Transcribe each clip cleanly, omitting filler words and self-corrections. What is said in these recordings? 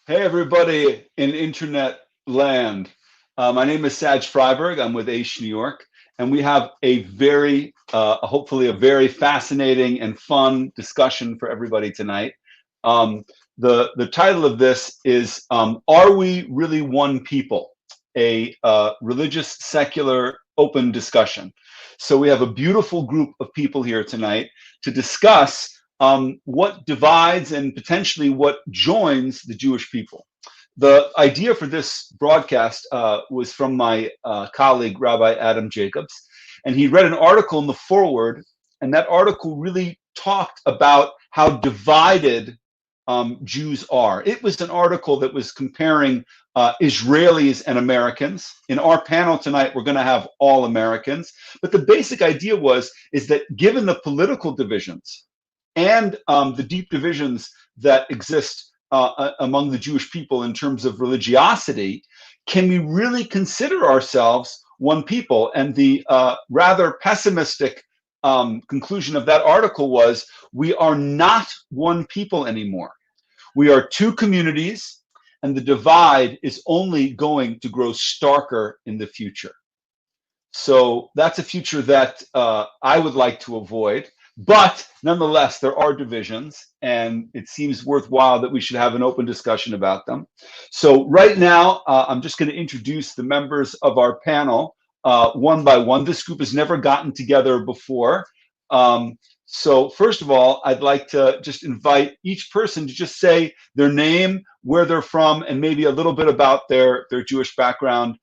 Hey, everybody in internet land. My name is Saj Freiberg. I'm with AISH New York, and we have a very, hopefully a very fascinating and fun discussion for everybody tonight. The title of this is, Are We Really One People? A religious, secular, open discussion. So we have a beautiful group of people here tonight to discuss what divides and potentially what joins the Jewish people. The idea for this broadcast was from my colleague, Rabbi Adam Jacobs, and he read an article in the foreword, and that article really talked about how divided Jews are. It was an article that was comparing Israelis and Americans. In our panel tonight, we're going to have all Americans, but the basic idea is that given the political divisions and the deep divisions that exist among the Jewish people in terms of religiosity, can we really consider ourselves one people? And the rather pessimistic conclusion of that article was, we are not one people anymore. We are two communities, and the divide is only going to grow starker in the future. So that's a future that I would like to avoid. But nonetheless, there are divisions, and it seems worthwhile that we should have an open discussion about them. So right now, I'm just going to introduce the members of our panel one by one. This group has never gotten together before. So first of all, I'd like to just invite each person to just say their name, where they're from, and maybe a little bit about their Jewish background,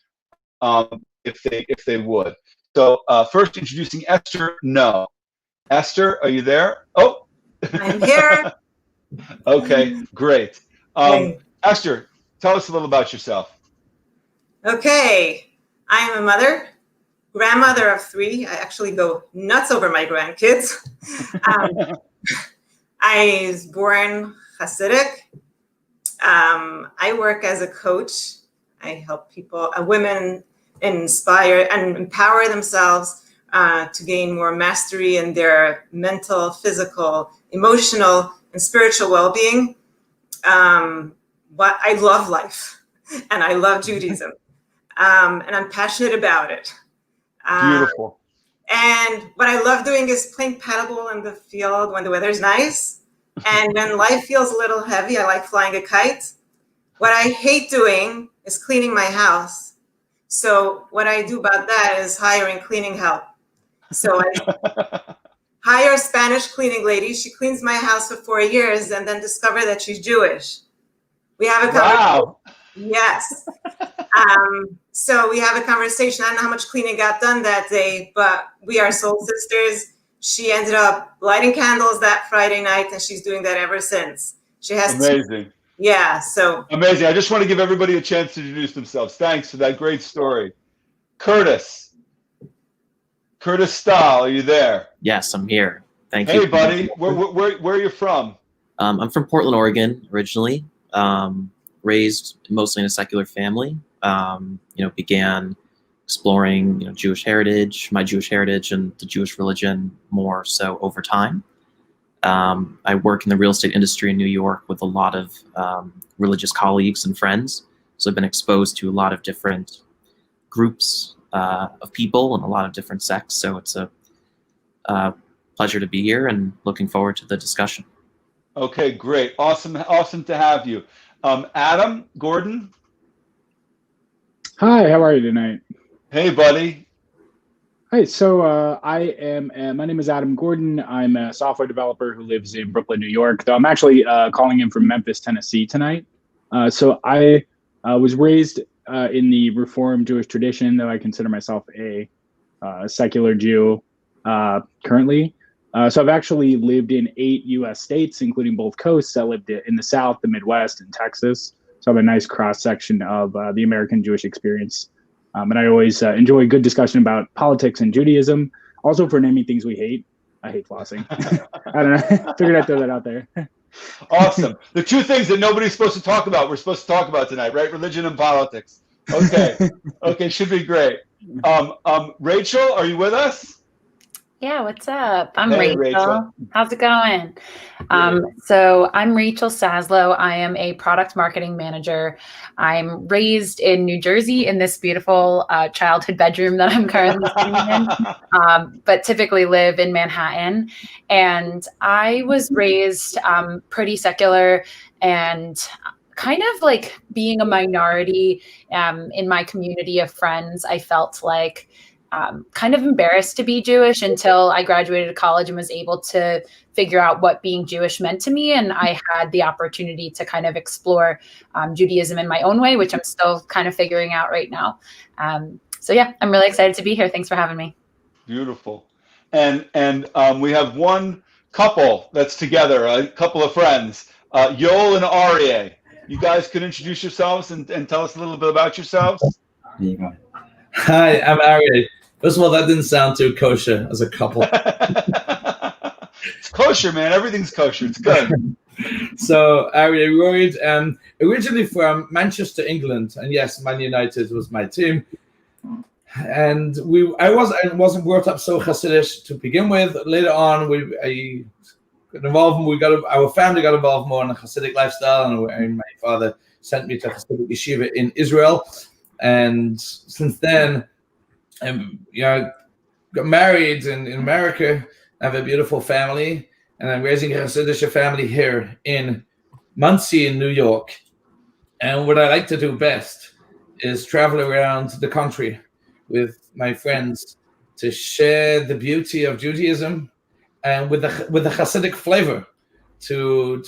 if they would. So first, introducing Esther. No. Esther, are you there? Oh, I'm here. Okay, great. Esther, tell us a little about yourself. Okay, I am a mother, grandmother of 3. I actually go nuts over my grandkids. I was born Chassidic. I work as a coach. I help people, women inspire and empower themselves to gain more mastery in their mental, physical, emotional, and spiritual well-being. But I love life, and I love Judaism, and I'm passionate about it. Beautiful. And what I love doing is playing paddleball in the field when the weather's nice, and when life feels a little heavy, I like flying a kite. What I hate doing is cleaning my house. So what I do about that is hiring cleaning help. So I hire a Spanish cleaning lady. She cleans my house for 4 years and then discover that she's Jewish. We have a conversation. Wow. Yes. So we have a conversation. I don't know how much cleaning got done that day, but we are soul sisters. She ended up lighting candles that Friday night, and she's doing that ever since. She has amazing. Yeah. So amazing. I just want to give everybody a chance to introduce themselves. Thanks for that great story. Curtis Stahl, are you there? Yes, I'm here. Thank you. Hey, buddy. Where are you from? I'm from Portland, Oregon, originally. Raised mostly in a secular family. Began exploring, Jewish heritage, my Jewish heritage, and the Jewish religion more so over time. I work in the real estate industry in New York with a lot of religious colleagues and friends. So I've been exposed to a lot of different groups of people and a lot of different sects. So it's a pleasure to be here and looking forward to the discussion. Okay, great. Awesome to have you. Adam Gordon. Hi, how are you tonight? Hey, buddy. Hi, so my name is Adam Gordon. I'm a software developer who lives in Brooklyn, New York, though I'm actually calling in from Memphis, Tennessee tonight. So I was raised in the Reformed Jewish tradition, though I consider myself a secular Jew currently. So I've actually lived in 8 U.S. states, including both coasts. I lived in the South, the Midwest, and Texas. So I have a nice cross-section of the American Jewish experience. And I always enjoy a good discussion about politics and Judaism. Also for naming things we hate. I hate flossing. I don't know. Figured I'd throw that out there. Awesome. The two things that nobody's supposed to talk about, we're supposed to talk about tonight, right? Religion and politics. Okay. Okay, should be great. Rachel, are you with us? Yeah, what's up? I'm Hey, Rachel. Rachel. How's it going? So I'm Rachel Saslow. I am a product marketing manager. I'm raised in New Jersey in this beautiful childhood bedroom that I'm currently sitting in, but typically live in Manhattan. And I was raised pretty secular and kind of like being a minority in my community of friends. I felt like kind of embarrassed to be Jewish until I graduated college and was able to figure out what being Jewish meant to me. And I had the opportunity to kind of explore Judaism in my own way, which I'm still kind of figuring out right now. So yeah, I'm really excited to be here. Thanks for having me. Beautiful. And we have one couple that's together, a couple of friends, Yoel and Aryeh. You guys could introduce yourselves and tell us a little bit about yourselves. There you go. Hi, I'm Aryeh. First of all, that didn't sound too kosher as a couple. It's kosher, man. Everything's kosher. It's good. So, Aryeh Royd, originally from Manchester, England, and yes, Man United was my team. And I wasn't brought up so Chassidic to begin with. Later on, I got involved. Our family got involved more in the Chassidic lifestyle, and my father sent me to Chassidic yeshiva in Israel. And since then, got married in America. I have a beautiful family, and I'm raising a Chassidic family here in Monsey in New York. And what I like to do best is travel around the country with my friends to share the beauty of Judaism and with the Chassidic flavor to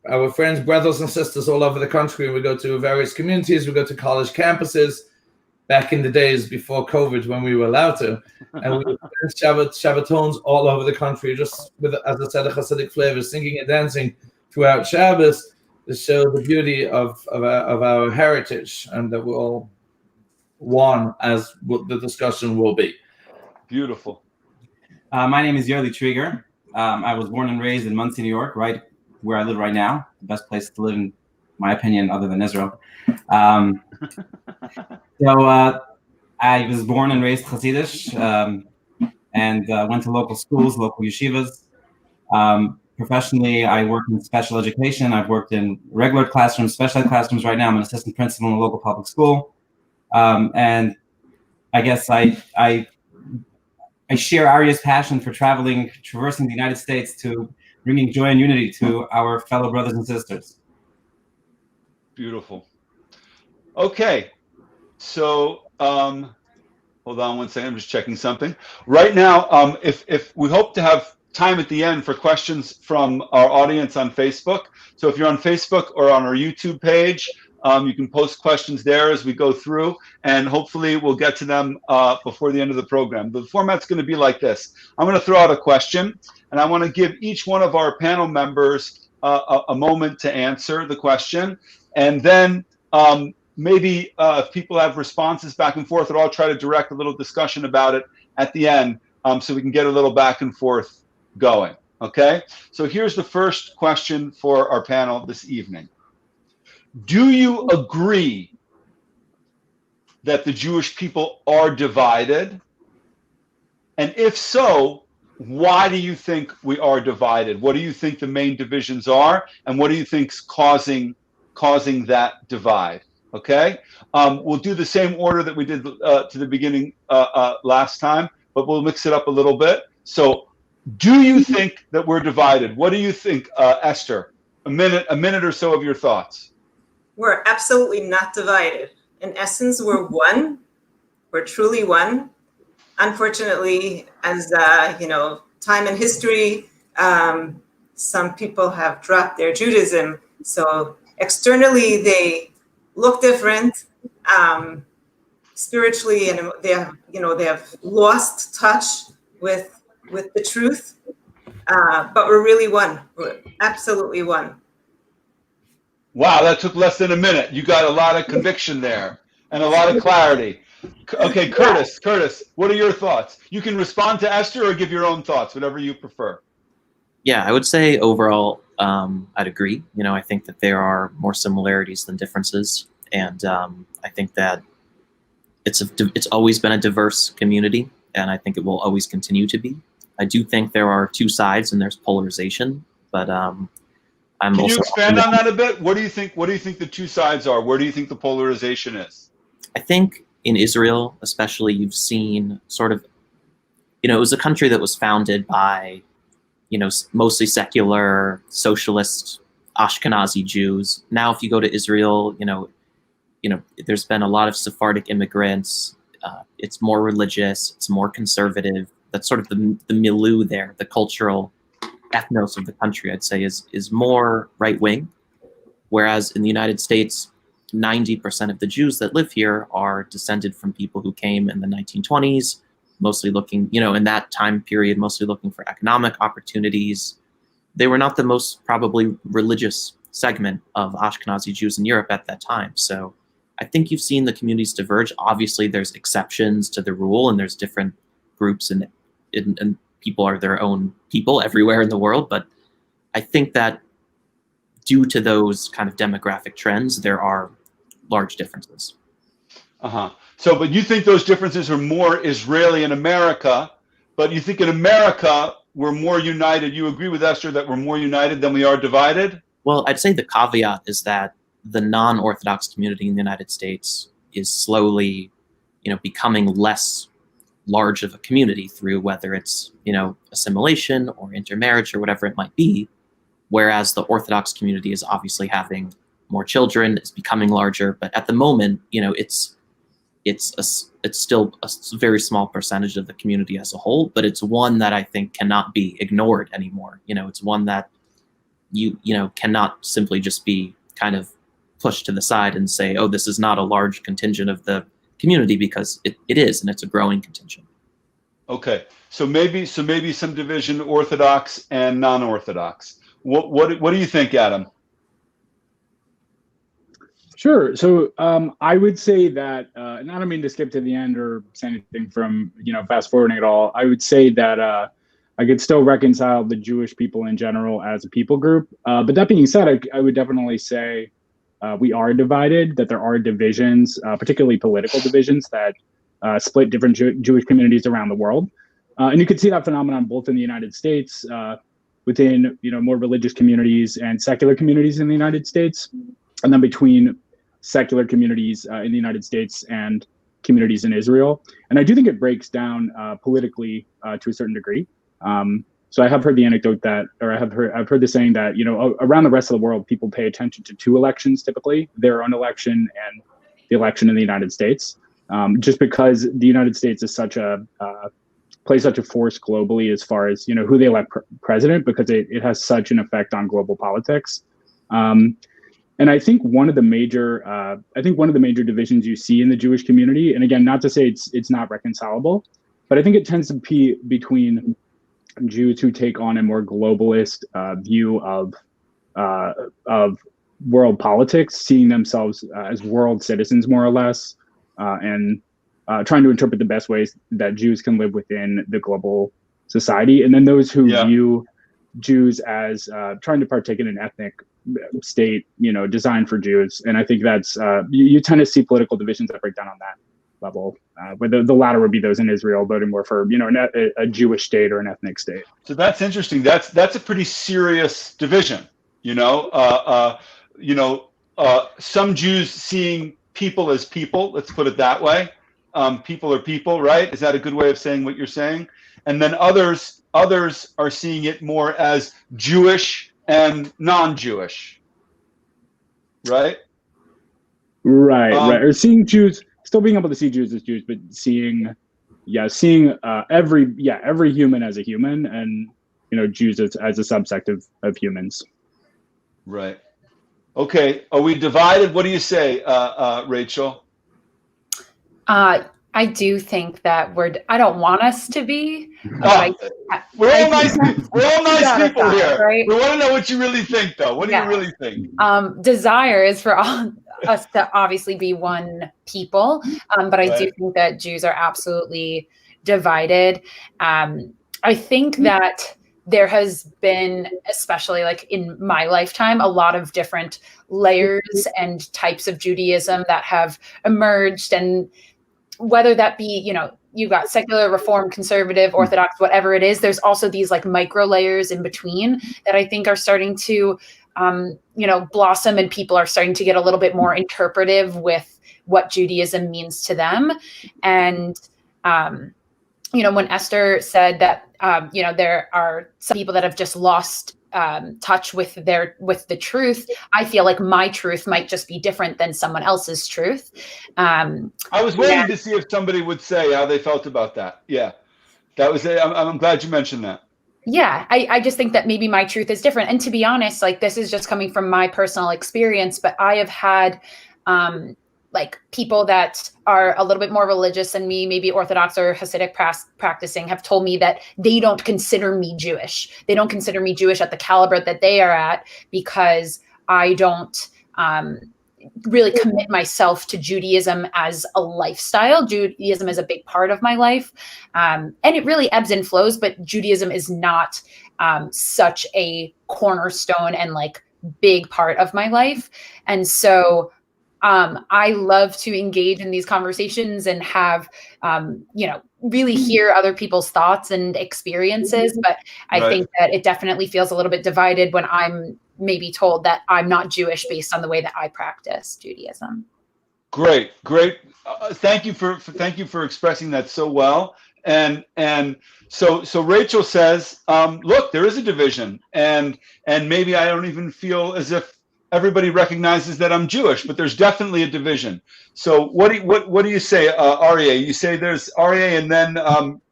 our friends, brothers and sisters all over the country. We go to various communities, we go to college campuses back in the days before COVID when we were allowed to. And we Shabbatons all over the country, just with, as I said, a Chassidic flavor, singing and dancing throughout Shabbos to show the beauty of our heritage, and that we're all one, as what the discussion will be. Beautiful. My name is Yerli Trieger. I was born and raised in Monsey, New York, right where I live right now. The best place to live, in my opinion, other than Israel. So I was born and raised Chassidish, and went to local schools, local yeshivas. Professionally, I work in special education. I've worked in regular classrooms, special ed classrooms. Right now, I'm an assistant principal in a local public school. And I guess I share Aryeh's passion for traversing the United States to bringing joy and unity to our fellow brothers and sisters. Beautiful. Okay, so hold on one second. I'm just checking something. Right now, if we hope to have time at the end for questions from our audience on Facebook. So if you're on Facebook or on our YouTube page, you can post questions there as we go through, and hopefully we'll get to them before the end of the program. The format's going to be like this. I'm going to throw out a question, and I want to give each one of our panel members a moment to answer the question. And then maybe if people have responses back and forth, I'll try to direct a little discussion about it at the end so we can get a little back and forth going. Okay? So here's the first question for our panel this evening. Do you agree that the Jewish people are divided? And if so, why do you think we are divided? What do you think the main divisions are? And what do you think's causing that divide? Okay? We'll do the same order that we did to the beginning last time, but we'll mix it up a little bit. So do you think that we're divided? What do you think, Esther? A minute or so of your thoughts. We're absolutely not divided. In essence, we're one. We're truly one. Unfortunately, as time and history, some people have dropped their Judaism. So externally, they look different. Spiritually, and they have lost touch with the truth. But we're really one. We're absolutely one. Wow, that took less than a minute. You got a lot of conviction there and a lot of clarity. Okay, Curtis, what are your thoughts? You can respond to Esther or give your own thoughts, whatever you prefer. Yeah, I would say overall, I'd agree. I think that there are more similarities than differences, and I think that it's always been a diverse community, and I think it will always continue to be. I do think there are two sides and there's polarization, but I'm Can you also. expand on that a bit? What do you think? What do you think the two sides are? Where do you think the polarization is? I think in Israel, especially, you've seen sort of, it was a country that was founded by, mostly secular, socialist, Ashkenazi Jews. Now, if you go to Israel, there's been a lot of Sephardic immigrants. It's more religious. It's more conservative. That's sort of the milieu there, the cultural ethnos of the country, I'd say, is more right wing. Whereas in the United States, 90% of the Jews that live here are descended from people who came in the 1920s, mostly looking, in that time period, mostly looking for economic opportunities. They were not the most probably religious segment of Ashkenazi Jews in Europe at that time. So I think you've seen the communities diverge. Obviously, there's exceptions to the rule, and there's different groups, and people are their own people everywhere in the world. But I think that due to those kind of demographic trends, there are large differences. So, but you think those differences are more Israeli and America, but you think in America we're more united. You agree with Esther that we're more united than we are divided? Well, I'd say the caveat is that the non-Orthodox community in the United States is slowly, becoming less large of a community through whether it's, assimilation or intermarriage or whatever it might be. Whereas the Orthodox community is obviously having more children, is becoming larger, but at the moment, it's still a very small percentage of the community as a whole, but it's one that I think cannot be ignored anymore. It's one that you cannot simply just be kind of pushed to the side and say, oh, this is not a large contingent of the community, because it is, and it's a growing contingent. Okay, so maybe some division, Orthodox and non-Orthodox. What do you think, Adam? Sure. So I would say that, and I don't mean to skip to the end or say anything from, fast forwarding at all. I would say that I could still reconcile the Jewish people in general as a people group. But that being said, I would definitely say we are divided, that there are divisions, particularly political divisions that split different Jewish communities around the world. And you could see that phenomenon both in the United States, within, more religious communities and secular communities in the United States, and then between secular communities in the United States and communities in Israel. And I do think it breaks down politically to a certain degree. So I have heard the anecdote that, or I've heard the saying that, around the rest of the world, people pay attention to two elections typically, their own election and the election in the United States, just because the United States is plays such a force globally as far as, who they elect president, because it has such an effect on global politics. And I think one of the major divisions you see in the Jewish community, and again, not to say it's not reconcilable, but I think it tends to be between Jews who take on a more globalist view of world politics, seeing themselves as world citizens more or less, and trying to interpret the best ways that Jews can live within the global society, and then those who view Jews as trying to partake in an ethnic state, designed for Jews. And I think that's you tend to see political divisions that break down on that level, where the latter would be those in Israel voting more for a Jewish state or an ethnic state. So that's interesting. That's a pretty serious division. Some Jews seeing people as people. Let's put it that way. People are people, right? Is that a good way of saying what you're saying? And then others are seeing it more as Jewish and non-Jewish, right? Right. Or seeing Jews, still being able to see Jews as Jews, but seeing every human as a human, and Jews as a subsect of humans. Right. Okay. Are we divided? What do you say, Rachel? I do think that I don't want us to be. We're all nice people here. Right? We want to know what you really think, though. What do you really think? Desire is for all us to obviously be one people, but I do think that Jews are absolutely divided. I think that there has been, especially like in my lifetime, a lot of different layers and types of Judaism that have emerged. And whether that be, you know, you got secular, reform, conservative, Orthodox, whatever it is, there's also these like micro layers in between that I think are starting to, you know, blossom, and people are starting to get a little bit more interpretive with what Judaism means to them. And, you know, when Esther said that, you know, there are some people that have just lost touch with the truth, I feel like my truth might just be different than someone else's truth. I was waiting to see if somebody would say how they felt about that. Yeah, that was it. I'm glad you mentioned that. Yeah, I just think that maybe my truth is different. And to be honest, like, this is just coming from my personal experience, but I have had like people that are a little bit more religious than me, maybe Orthodox or Hasidic practicing, have told me that they don't consider me Jewish. They don't consider me Jewish at the caliber that they are at, because I don't really commit myself to Judaism as a lifestyle. Judaism is a big part of my life. And it really ebbs and flows, but Judaism is not such a cornerstone and like big part of my life. And so I love to engage in these conversations and have, you know, really hear other people's thoughts and experiences. But I think that it definitely feels a little bit divided when I'm maybe told that I'm not Jewish based on the way that I practice Judaism. Great. Thank you for expressing that so well. And so Rachel says, look, there is a division, and maybe I don't even feel as if everybody recognizes that I'm Jewish, but there's definitely a division. So what do you say, Aryeh? You say there's Aryeh, and then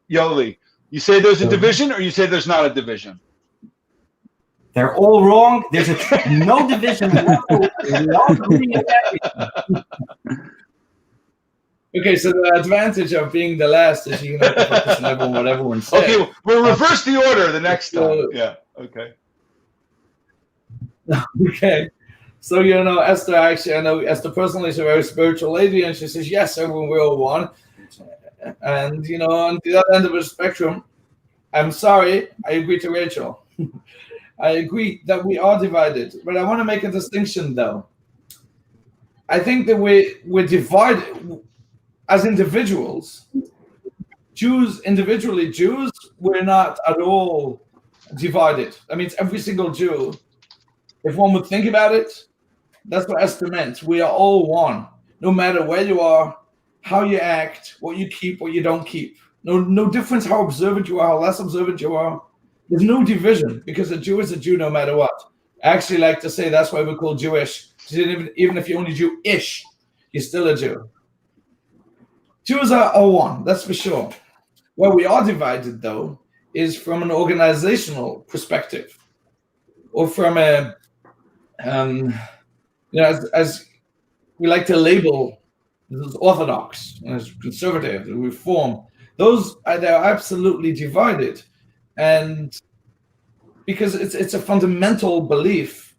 Yoli. You say there's a division, or you say there's not a division? They're all wrong. There's no division. Okay, so the advantage of being the last is you can focus on what everyone said. Okay, we'll reverse the order the next time. Yeah. Okay. Okay. So, you know, Esther, actually, I know Esther personally is a very spiritual lady, and she says, yes, everyone, we're all one. And, you know, on the other end of the spectrum, I'm sorry, I agree to Rachel. I agree that we are divided, but I want to make a distinction, though. I think that we're divided as individuals. Jews, individually, Jews, we're not at all divided. That means every single Jew, if one would think about it, that's what Esther meant. We are all one, no matter where you are, how you act, what you keep, what you don't keep. No difference how observant you are, how less observant you are. There's no division, because a Jew is a Jew no matter what. I actually like to say that's why we're called Jewish. Even if you're only Jewish, you're still a Jew. Jews are one, that's for sure. Where we are divided, though, is from an organizational perspective, or from a you know, as we like to label as Orthodox, as conservative, reform, they're absolutely divided, and because it's a fundamental belief,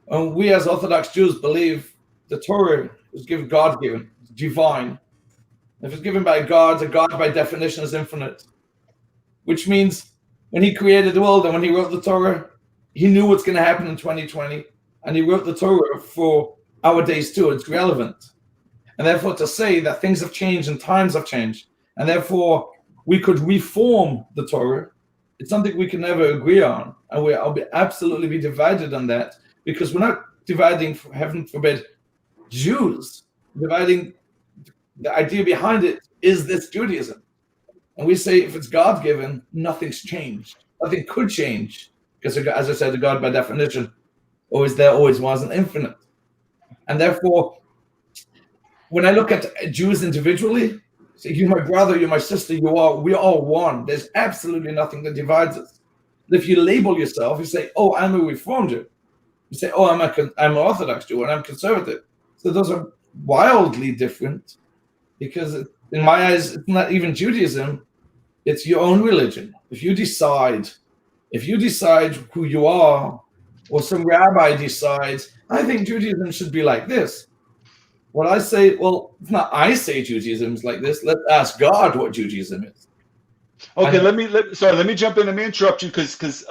and we as Orthodox Jews believe the Torah is God-given, divine. If it's given by God, a God by definition is infinite, which means when He created the world and when He wrote the Torah, He knew what's going to happen in 2020. And He wrote the Torah for our days too. It's relevant. And therefore, to say that things have changed and times have changed, and therefore we could reform the Torah, it's something we can never agree on. And I'll absolutely be divided on that, because we're not dividing, heaven forbid, Jews. Dividing, the idea behind it is this Judaism. And we say if it's God-given, nothing's changed. Nothing could change. Because, as I said, the God by definition, always there, always was, and infinite. And therefore, when I look at Jews individually, say, you're my brother, you're my sister, we're all one. There's absolutely nothing that divides us. But if you label yourself, you say, oh, I'm a Reformed Jew. You say, oh, I'm an Orthodox Jew, and I'm conservative. So those are wildly different, because in my eyes, it's not even Judaism, it's your own religion. If you decide who you are, or some rabbi decides, I think Judaism should be like this. What I say, well, it's not I say Judaism is like this. Let's ask God what Judaism is. Okay, let me jump in. Let me interrupt you because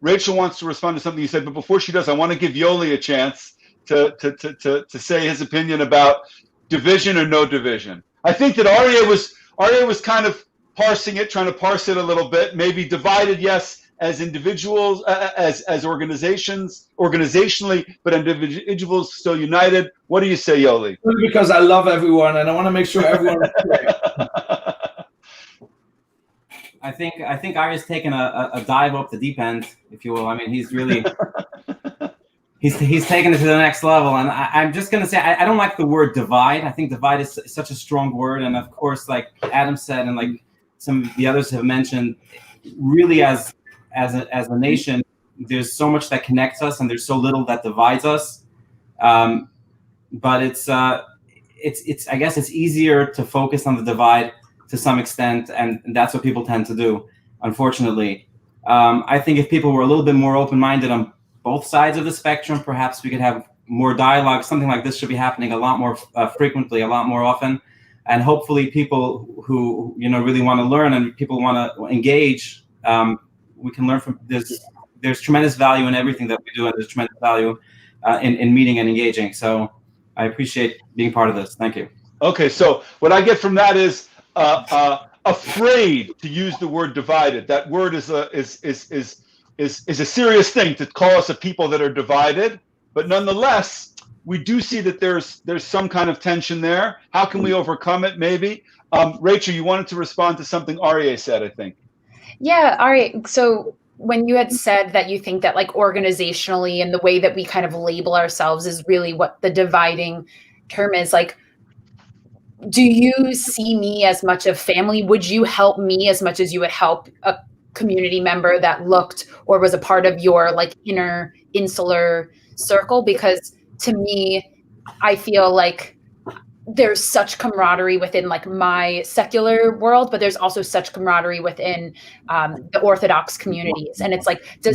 Rachel wants to respond to something you said, but before she does, I want to give Yoli a chance to say his opinion about division or no division. I think that Aryeh was kind of parsing it, trying to parse it a little bit. Maybe divided, yes, as individuals, as organizations, organizationally, but individuals still united. What do you say, Yoli? Because I love everyone and I want to make sure everyone. I think Aryeh's taken a dive off the deep end, if you will. I mean, he's really he's taken it to the next level. And I'm just gonna say I don't like the word divide. I think divide is such a strong word, and of course, like Adam said, and like some of the others have mentioned, really as a nation, there's so much that connects us, and there's so little that divides us. But it's I guess it's easier to focus on the divide to some extent, and that's what people tend to do, unfortunately. I think if people were a little bit more open-minded on both sides of the spectrum, perhaps we could have more dialogue. Something like this should be happening a lot more frequently, a lot more often, and hopefully people who really want to learn and people want to engage, we can learn from this. There's tremendous value in everything that we do, and there's tremendous value in meeting and engaging. So I appreciate being part of this. Thank you. Okay, so what I get from that is afraid to use the word divided. That word is a serious thing to call us a people that are divided. But nonetheless, we do see that there's some kind of tension there. How can we overcome it? Maybe Rachel, you wanted to respond to something Aryeh said, I think. Yeah, Aryeh. So when you had said that you think that like organizationally and the way that we kind of label ourselves is really what the dividing term is, like, do you see me as much of family? Would you help me as much as you would help a community member that looked or was a part of your like inner insular circle? Because to me, I feel like there's such camaraderie within like my secular world, but there's also such camaraderie within the Orthodox communities. And it's like, do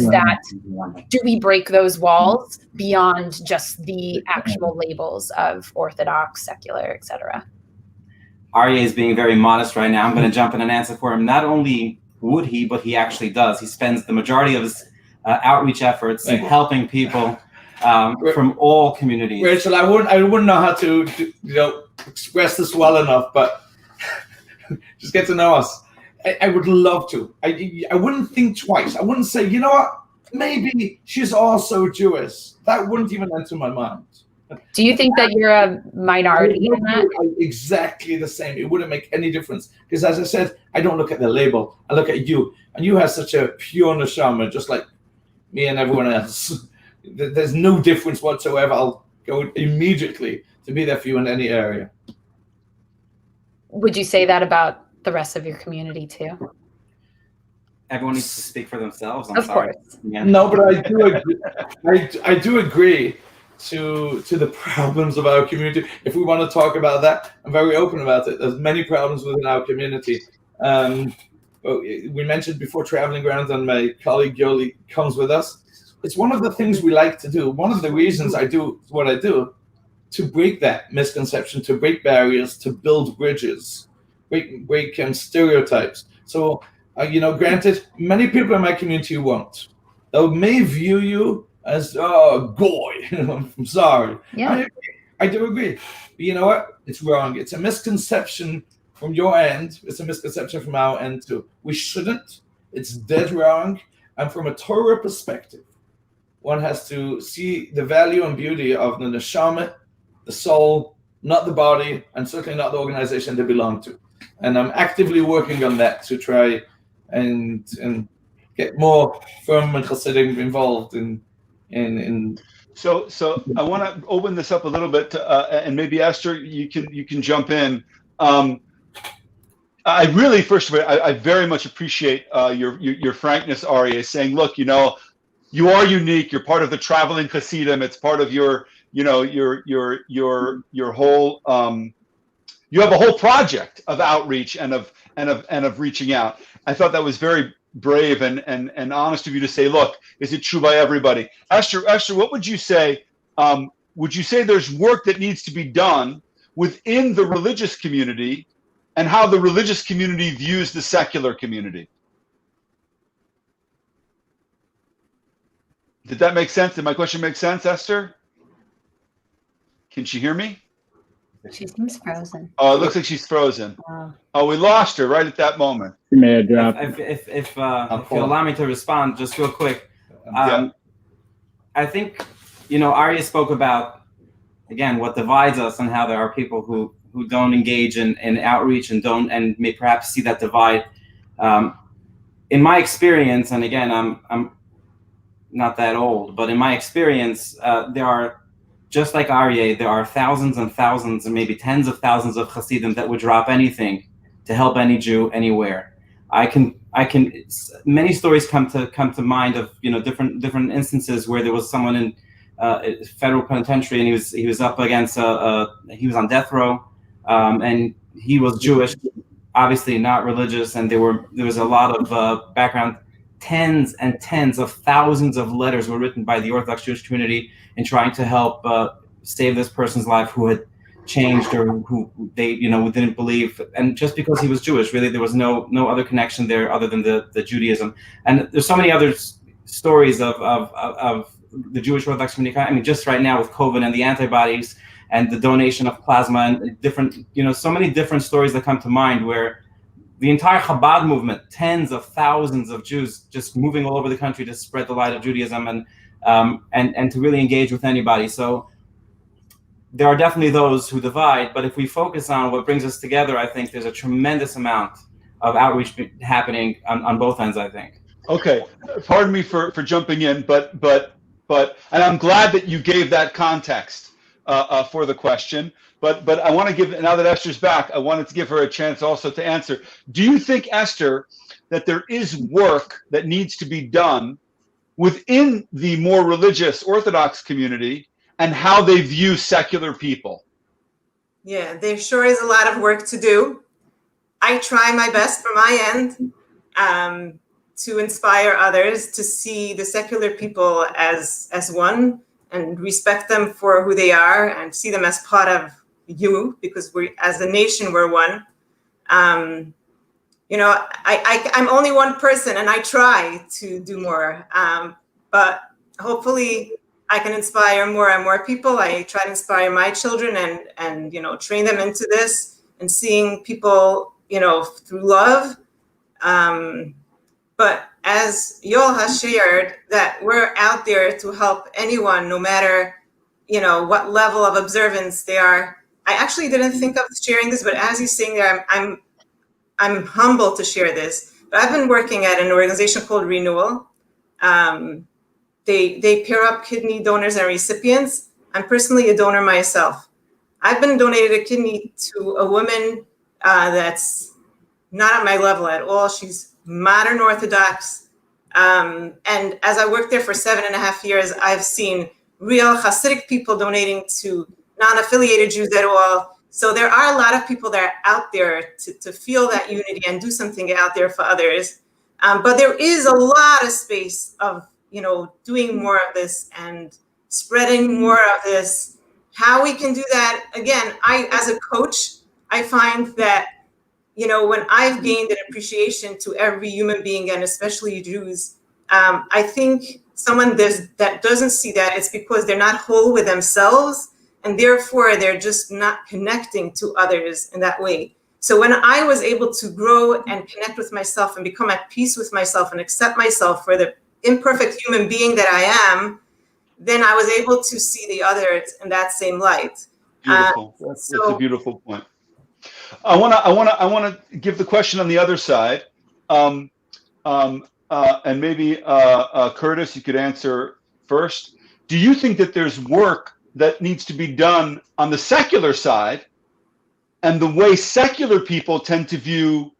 we break those walls beyond just the actual labels of Orthodox, secular, etc.? Aryeh is being very modest right now. I'm going to jump in and answer for him. Not only would he, but he actually does. He spends the majority of his outreach efforts helping people from all communities. Rachel, I wouldn't know how to express this well enough, but just get to know us. I would love to. I wouldn't think twice. I wouldn't say, you know what, maybe she's also Jewish. That wouldn't even enter my mind. Do you think that you're a minority in that? Exactly the same. It wouldn't make any difference. Because as I said, I don't look at the label. I look at you. And you have such a pure neshama, just like me and everyone else. There's no difference whatsoever. I'll go immediately to be there for you in any area. Would you say that about the rest of your community too? Everyone needs to speak for themselves. Of course. Yeah. No, but I do agree. I do agree to the problems of our community. If we want to talk about that, I'm very open about it. There's many problems within our community. We mentioned before traveling around, and my colleague Yoli comes with us. It's one of the things we like to do. One of the reasons I do what I do, to break that misconception, to break barriers, to build bridges, break stereotypes. So, granted, many people in my community won't. They may view you as goy. I'm sorry. Yeah. I do agree. But you know what? It's wrong. It's a misconception from your end. It's a misconception from our end too. We shouldn't. It's dead wrong. And from a Torah perspective, one has to see the value and beauty of the neshama, the soul, not the body, and certainly not the organization they belong to. And I'm actively working on that to try and get more firm and Chassidic involved in. So I want to open this up a little bit, and maybe Esther, you can jump in. I really, first of all, I very much appreciate your frankness, Aryeh, saying, look, you are unique. You're part of the traveling Chassidim. It's part of your whole. You have a whole project of outreach and of reaching out. I thought that was very brave and honest of you to say, look, is it true by everybody? Esther, what would you say? Would you say there's work that needs to be done within the religious community and how the religious community views the secular community. Did that make sense? Did my question make sense, Esther? Can she hear me? She seems frozen. Oh, it looks like she's frozen. Wow. Oh, we lost her right at that moment. She may have dropped. If you allow me to respond just real quick, Yeah. I think, Arya spoke about, again, what divides us and how there are people who don't engage in outreach and may perhaps see that divide. In my experience, and again, I'm not that old, but in my experience, there are, just like Aryeh, there are thousands and thousands and maybe tens of thousands of Hasidim that would drop anything to help any Jew anywhere. Many stories come to mind of different instances where there was someone in federal penitentiary and he was up against he was on death row, and he was Jewish, obviously not religious, and there was a lot of background. Tens and tens of thousands of letters were written by the Orthodox Jewish community in trying to help save this person's life who had changed or who they didn't believe, and just because he was Jewish, really there was no other connection there other than the Judaism. And there's so many other stories of the Jewish Orthodox community. I mean, just right now with COVID and the antibodies and the donation of plasma and different, so many different stories that come to mind where the entire Chabad movement, tens of thousands of Jews just moving all over the country to spread the light of Judaism and to really engage with anybody. So there are definitely those who divide, but if we focus on what brings us together, I think there's a tremendous amount of outreach happening on both ends, I think. Okay, pardon me for jumping in, but and I'm glad that you gave that context for the question. But I want to give, now that Esther's back, I wanted to give her a chance also to answer. Do you think, Esther, that there is work that needs to be done within the more religious Orthodox community and how they view secular people? Yeah, there sure is a lot of work to do. I try my best from my end to inspire others to see the secular people as one and respect them for who they are and see them as part of you, because as a nation, we're one. I'm only one person and I try to do more, but hopefully I can inspire more and more people. I try to inspire my children and train them into this and seeing people, through love. But as Yoel has shared, that we're out there to help anyone, no matter, what level of observance they are. I actually didn't think of sharing this, but as he's saying there, I'm humbled to share this. But I've been working at an organization called Renewal. They pair up kidney donors and recipients. I'm personally a donor myself. I've been donated a kidney to a woman that's not at my level at all. She's modern Orthodox. And as I worked there for 7.5 years, I've seen real Chassidic people donating to non-affiliated Jews at all. So there are a lot of people that are out there to feel that unity and do something out there for others. But there is a lot of space of, doing more of this and spreading more of this. How we can do that, again, as a coach, I find that, when I've gained an appreciation to every human being and especially Jews, I think someone that doesn't see that, it's because they're not whole with themselves. And therefore, they're just not connecting to others in that way. So when I was able to grow and connect with myself and become at peace with myself and accept myself for the imperfect human being that I am, then I was able to see the others in that same light. Beautiful. That's a beautiful point. I want to give the question on the other side, and maybe Curtis, you could answer first. Do you think that there's work that needs to be done on the secular side and the way secular people tend to view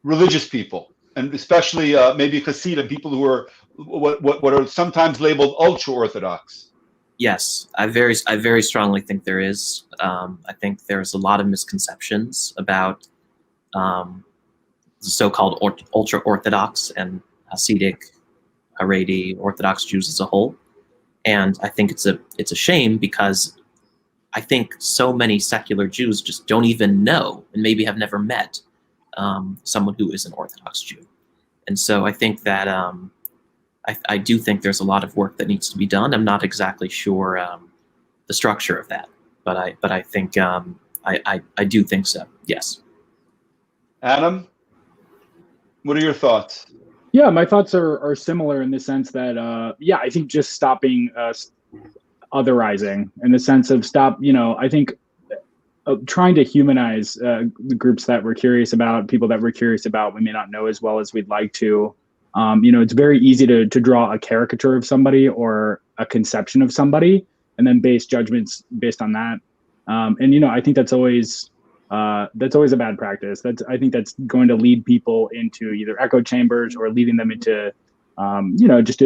religious people, and especially maybe Hasidim, people who are what are sometimes labeled ultra-Orthodox? Yes, I very strongly think there is. I think there's a lot of misconceptions about the so-called ultra-Orthodox and Hasidic, Haredi, Orthodox Jews as a whole. And I think it's a shame because I think so many secular Jews just don't even know and maybe have never met someone who is an Orthodox Jew. And so I think that I do think there's a lot of work that needs to be done. I'm not exactly sure the structure of that, but I think I do think so. Yes. Adam, what are your thoughts? Yeah, my thoughts are similar in the sense that I think just stopping otherizing, in the sense of I think trying to humanize the groups that we're curious about, people that we're curious about we may not know as well as we'd like to. It's very easy to draw a caricature of somebody or a conception of somebody and then base judgments based on that. I think that's always a bad practice. I think that's going to lead people into either echo chambers or leading them into just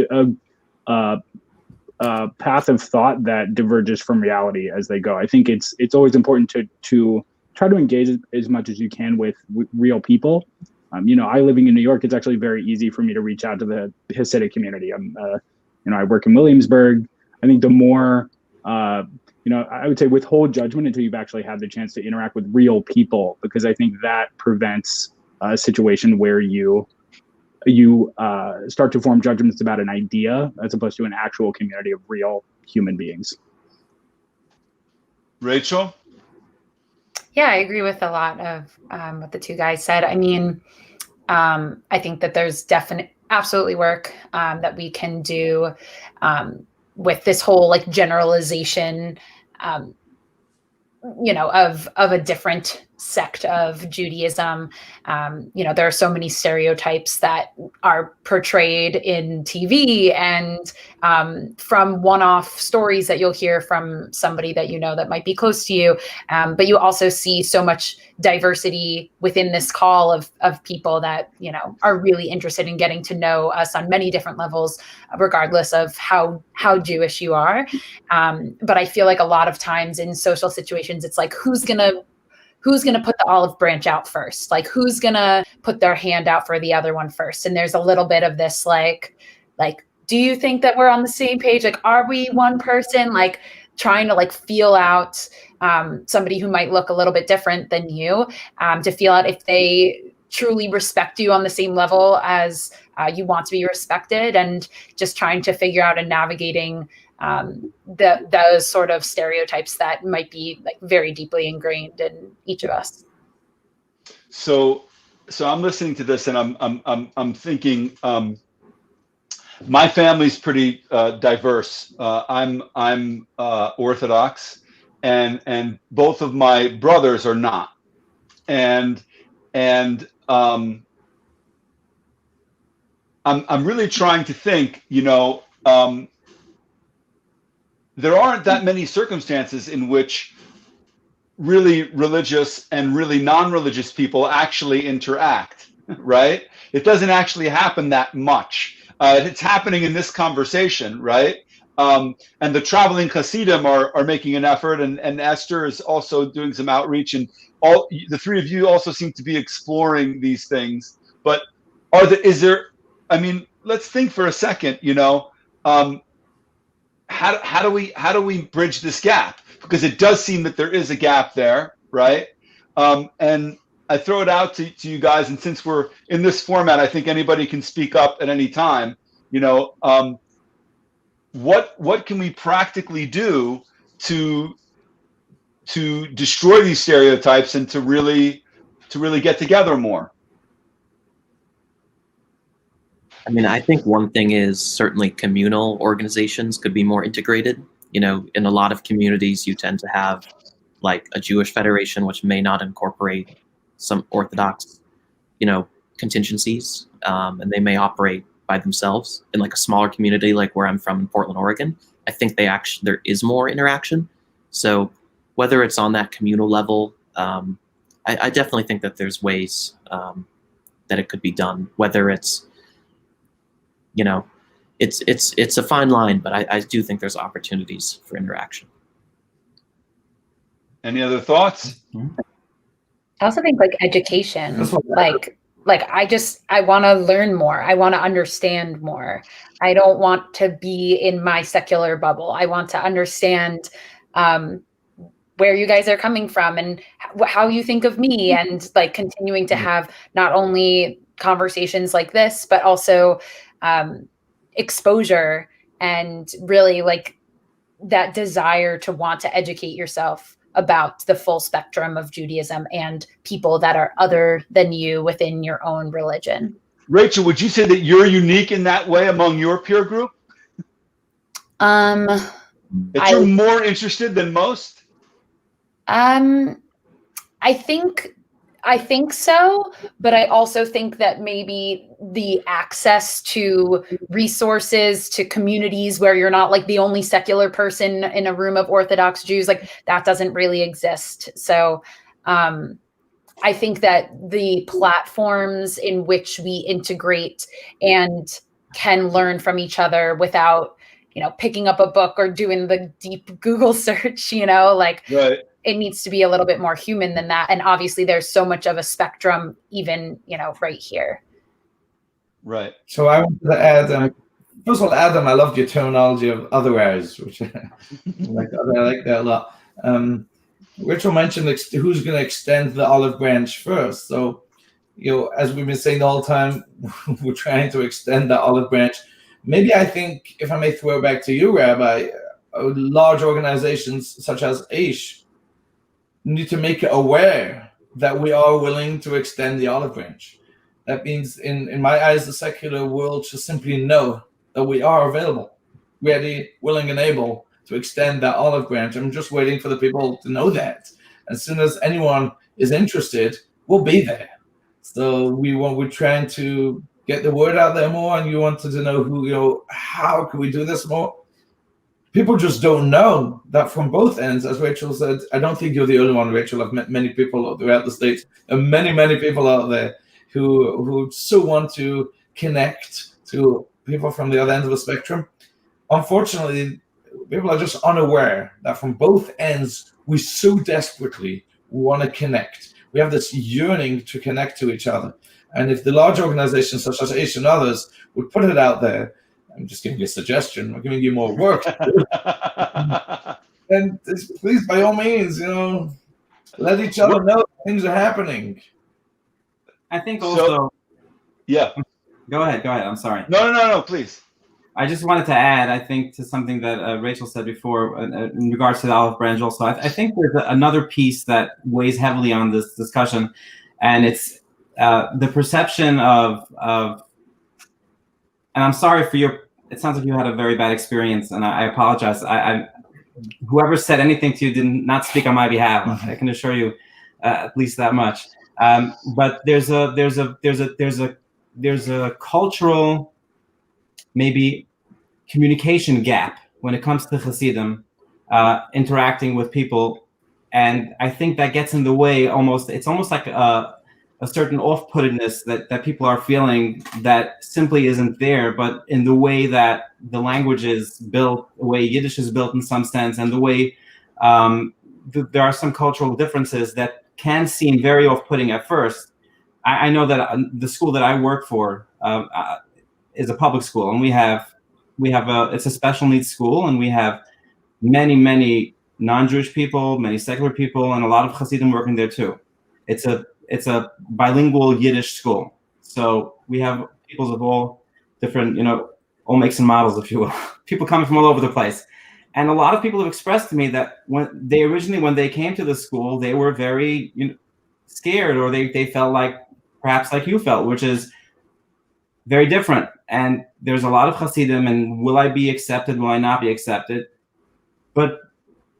a path of thought that diverges from reality as they go. I think it's always important to try to engage as much as you can with real people. I living in New York, it's actually very easy for me to reach out to the Hasidic community. I work in Williamsburg. I think the more, I would say withhold judgment until you've actually had the chance to interact with real people, because I think that prevents a situation where you start to form judgments about an idea as opposed to an actual community of real human beings. Rachel? Yeah, I agree with a lot of what the two guys said. I mean, I think that there's absolutely work that we can do with this whole like generalization, of a different sect of Judaism. There are so many stereotypes that are portrayed in TV and from one-off stories that you'll hear from somebody that that might be close to you. But you also see so much diversity within this call of people that, are really interested in getting to know us on many different levels, regardless of how Jewish you are. But I feel like a lot of times in social situations, it's like, who's gonna put the olive branch out first? Like, who's gonna put their hand out for the other one first? And there's a little bit of this like, do you think that we're on the same page? Like, are we one person? Like, trying to like feel out somebody who might look a little bit different than you, to feel out if they truly respect you on the same level as you want to be respected, and just trying to figure out and navigating those sort of stereotypes that might be like very deeply ingrained in each of us. So I'm listening to this and I'm thinking, my family's pretty diverse. I'm Orthodox, and both of my brothers are not. And I'm really trying to think, there aren't that many circumstances in which really religious and really non-religious people actually interact, right? It doesn't actually happen that much. It's happening in this conversation, right? And the traveling Chassidim are making an effort, and Esther is also doing some outreach, and all the three of you also seem to be exploring these things. But let's think for a second, how do we bridge this gap? Because it does seem that there is a gap there, right? And I throw it out to you guys, and since we're in this format, I think anybody can speak up at any time. What can we practically do to destroy these stereotypes and to really get together more? I mean, I think one thing is certainly communal organizations could be more integrated. In a lot of communities, you tend to have like a Jewish federation, which may not incorporate some Orthodox, contingencies, and they may operate by themselves. In like a smaller community, like where I'm from in Portland, Oregon, I think there is more interaction. So whether it's on that communal level, I definitely think that there's ways that it could be done. Whether it's it's a fine line, but I do think there's opportunities for interaction. Any other thoughts? I also think like education, like I want to learn more. I want to understand more. I don't want to be in my secular bubble. I want to understand where you guys are coming from and how you think of me, and like continuing to have not only conversations like this, but also exposure and really like that desire to want to educate yourself about the full spectrum of Judaism and people that are other than you within your own religion. Rachel, would you say that you're unique in that way among your peer group? That you're more interested than most? I think so, but I also think that maybe the access to resources, to communities where you're not like the only secular person in a room of Orthodox Jews, like that doesn't really exist. So I think that the platforms in which we integrate and can learn from each other without, picking up a book or doing the deep Google search, like right. It needs to be a little bit more human than that. And obviously there's so much of a spectrum even, right here. Right. So I wanted to add, first of all, Adam, I loved your terminology of otherwise, which I like that a lot. Rachel mentioned who's going to extend the olive branch first. So, as we've been saying the whole time, we're trying to extend the olive branch. Maybe I think, if I may throw it back to you, Rabbi, large organizations such as AISH need to make it aware that we are willing to extend the olive branch. That means, in my eyes, the secular world should simply know that we are available, ready, willing, and able to extend that olive branch. I'm just waiting for the people to know that. As soon as anyone is interested, we'll be there. So we're trying to get the word out there more, and you wanted to know how can we do this more? People just don't know that from both ends. As Rachel said, I don't think you're the only one, Rachel. I've met many people throughout the States, and many, many people out there who so want to connect to people from the other end of the spectrum. Unfortunately, people are just unaware that from both ends, we so desperately want to connect. We have this yearning to connect to each other. And if the large organizations such as AISH and others would put it out there, I'm just giving you a suggestion, I'm giving you more work. And please, by all means, let each other know things are happening. I think also. Yeah. Go ahead. I'm sorry. No, please. I just wanted to add, I think, to something that Rachel said before in regards to the olive branch also. I think there's another piece that weighs heavily on this discussion, and it's the perception of, and I'm sorry for it sounds like you had a very bad experience, and I apologize. Whoever said anything to you did not speak on my behalf. I can assure you at least that much. But there's a cultural, maybe, communication gap when it comes to Chassidim interacting with people, and I think that gets in the way. It's almost like a certain off-puttedness that people are feeling that simply isn't there, but in the way that the language is built, the way Yiddish is built in some sense, and the way there are some cultural differences that can seem very off-putting at first. I know that the school that I work for is a public school, and it's a special needs school, and we have many, many non-Jewish people, many secular people, and a lot of Hasidim working there too. It's a bilingual Yiddish school, so we have peoples of all different, all makes and models, if you will, people coming from all over the place. And a lot of people have expressed to me that when they came to the school, they were very scared, or they felt perhaps like you felt, which is very different. And there's a lot of Hasidim, and will I be accepted? Will I not be accepted? But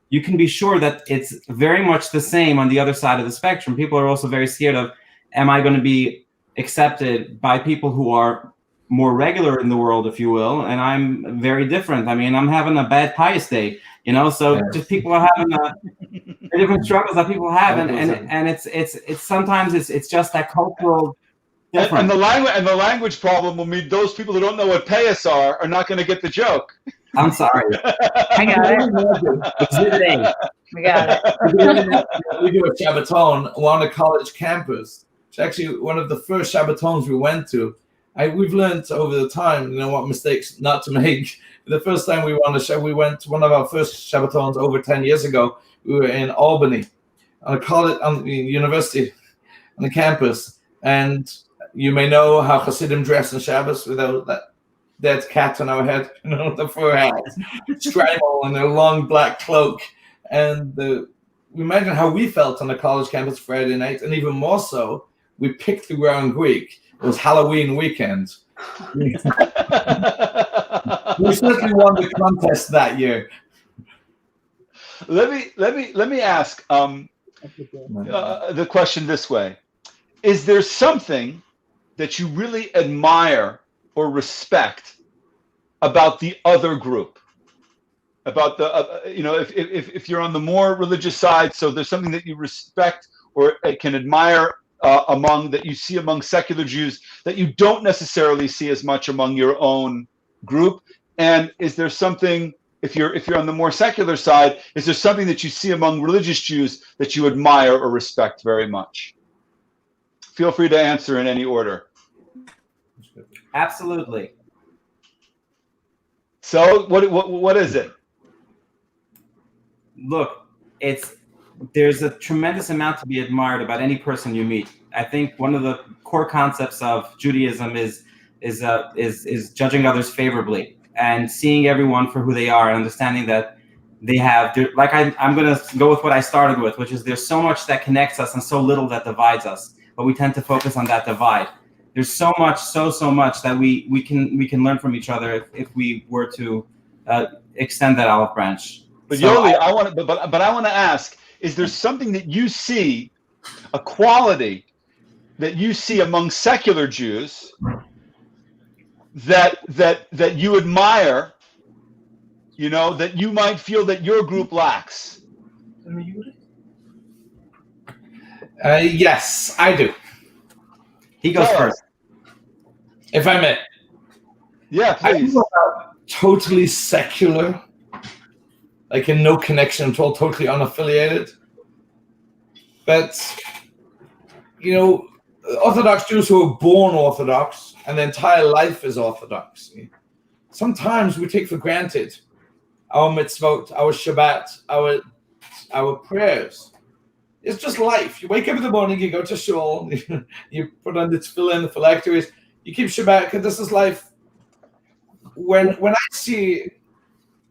you can be sure that it's very much the same on the other side of the spectrum. People are also very scared of, am I going to be accepted by people who are more regular in the world, if you will, and I'm very different. I mean, I'm having a bad pious day, so just people are having different struggles that people have, and it's sometimes it's just that cultural difference. And the language problem will mean those people who don't know what pious are not going to get the joke. I'm sorry. I got it. We got it. We do a Shabbaton on a college campus. It's actually one of the first Shabbatons we went to. We've learned over the time, what mistakes not to make. The first time we went to one of our first Shabbatons over 10 years ago, We were in Albany, on a college, on the university, on the campus, and you may know how Hasidim dress on Shabbos without that dead cat on our head, the fur hat, straddle and a long black cloak, and imagine how we felt on the college campus Friday night, and even more so, we picked the wrong week. It was Halloween weekend. We certainly won the contest that year. Let me ask the question this way: is there something that you really admire or respect about the other group? About the if you're on the more religious side, so there's something that you respect or can admire that you see among secular Jews that you don't necessarily see as much among your own group? And is there something, if you're on the more secular side, is there something that you see among religious Jews that you admire or respect very much? Feel free to answer in any order. Absolutely. So what is it? Look, there's a tremendous amount to be admired about any person you meet. I think one of the core concepts of Judaism is judging others favorably and seeing everyone for who they are and understanding that they have, like I'm going to go with what I started with, which is there's so much that connects us and so little that divides us, but we tend to focus on that divide. There's so much that we can learn from each other if we were to extend that olive branch. But Yoli, I want to ask: is there something that you see, a quality that you see among secular Jews that you admire? That you might feel that your group lacks. Yes, I do. He goes first. If I may. Yeah, please. Totally secular, like in no connection at all, totally unaffiliated. But, Orthodox Jews who are born Orthodox and their entire life is Orthodox. Sometimes we take for granted our mitzvot, our Shabbat, our prayers. It's just life. You wake up in the morning, you go to shul, you put on the tefillin, the phylacteries, you keep Shabbat, because this is life. When I see,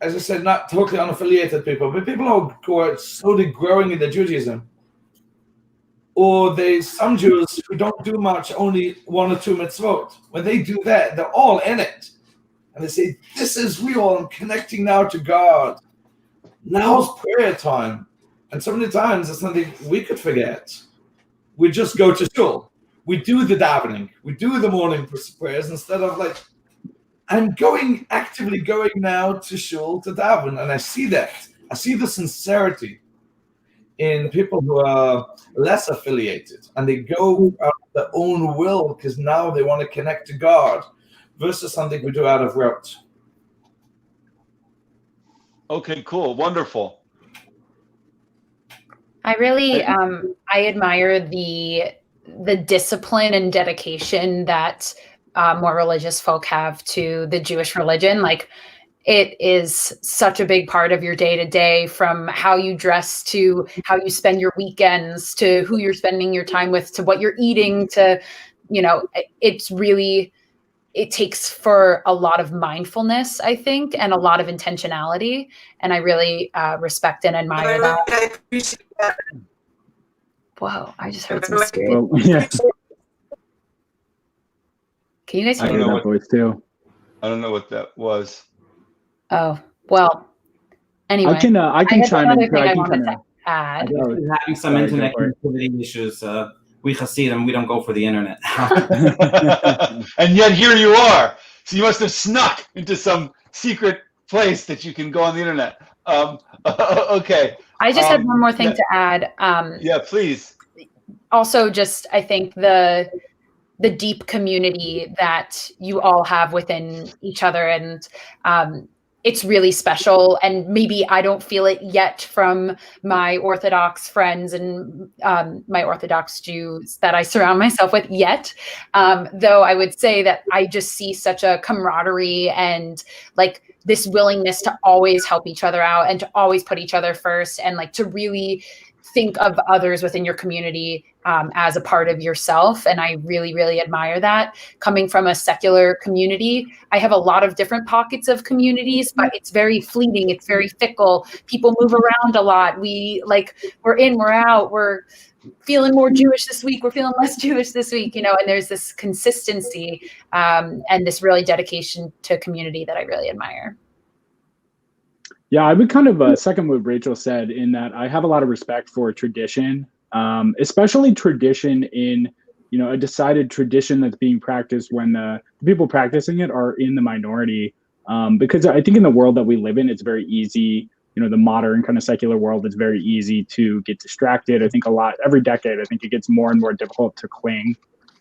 as I said, not totally unaffiliated people, but people who are slowly growing in their Judaism, or there's some Jews who don't do much, only 1 or 2 mitzvot. When they do that, they're all in it. And they say, this is real, I'm connecting now to God. Now's prayer time. And so many times it's something we could forget. We just go to shul. We do the davening. We do the morning prayers instead of like, I'm actively going now to shul to daven. And I see that. I see the sincerity in people who are less affiliated. And they go out of their own will because now they want to connect to God versus something we do out of rote. Okay, cool. Wonderful. I really I admire the discipline and dedication that more religious folk have to the Jewish religion. Like, it is such a big part of your day to day, from how you dress to how you spend your weekends to who you're spending your time with to what you're eating to, it's really, it takes for a lot of mindfulness, I think, and a lot of intentionality. And I really respect and admire that. I appreciate that. Whoa, I just heard some screaming. Well, yeah, Can you guys I hear hear me? that voice too. I don't know what that was. Oh, well, anyway. I can had chime one in. other thing I wanted kinda- to add. He's having some Sorry, internet go for it. connectivity issues. We Hasidim, we don't go for the internet. And yet here you are. So you must have snuck into some secret place that you can go on the internet. Okay. I just had one more thing to add. Yeah, please. Also, just I think the deep community that you all have within each other, and it's really special, and maybe I don't feel it yet from my Orthodox friends and my Orthodox Jews that I surround myself with yet. Though I would say that I just see such a camaraderie and like this willingness to always help each other out and to always put each other first, and like to really think of others within your community as a part of yourself. And I really, really admire that. Coming from a secular community, I have a lot of different pockets of communities, but it's very fleeting. It's very fickle. People move around a lot. We're in, we're out, we're feeling more Jewish this week, we're feeling less Jewish this week, and there's this consistency and this really dedication to community that I really admire. Yeah, I would kind of second what Rachel said, in that I have a lot of respect for tradition, especially tradition in, a decided tradition that's being practiced when the people practicing it are in the minority. Because I think in the world that we live in, it's very easy, the modern kind of secular world, it's very easy to get distracted. I think every decade, I think it gets more and more difficult to cling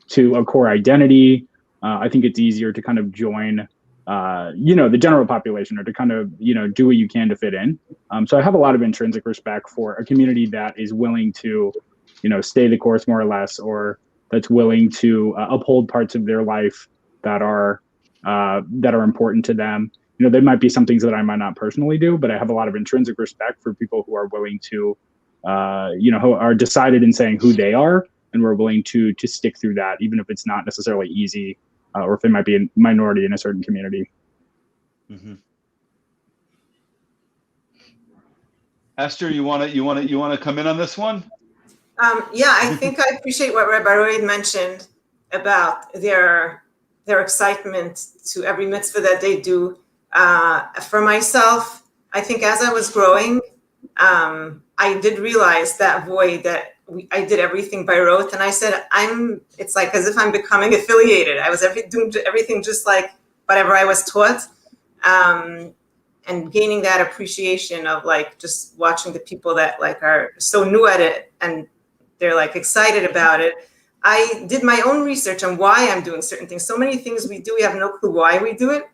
to a core identity. I think it's easier to kind of join the general population, or to kind of, do what you can to fit in. So I have a lot of intrinsic respect for a community that is willing to, stay the course more or less, or that's willing to uphold parts of their life that are important to them. There might be some things that I might not personally do, but I have a lot of intrinsic respect for people who are willing to, who are decided in saying who they are, and we're willing to stick through that, even if it's not necessarily easy. Or if they might be a minority in a certain community. Mm-hmm. Esther, you want to come in on this one? Yeah, I think I appreciate what Rabbi Roy mentioned about their excitement to every mitzvah that they do. For myself, I think as I was growing, I did realize that void that I did everything by rote, and I said, it's like as if I'm becoming affiliated. I was doing everything just like whatever I was taught, and gaining that appreciation of like just watching the people that like are so new at it and they're like excited about it. I did my own research on why I'm doing certain things. So many things we do, we have no clue why we do it.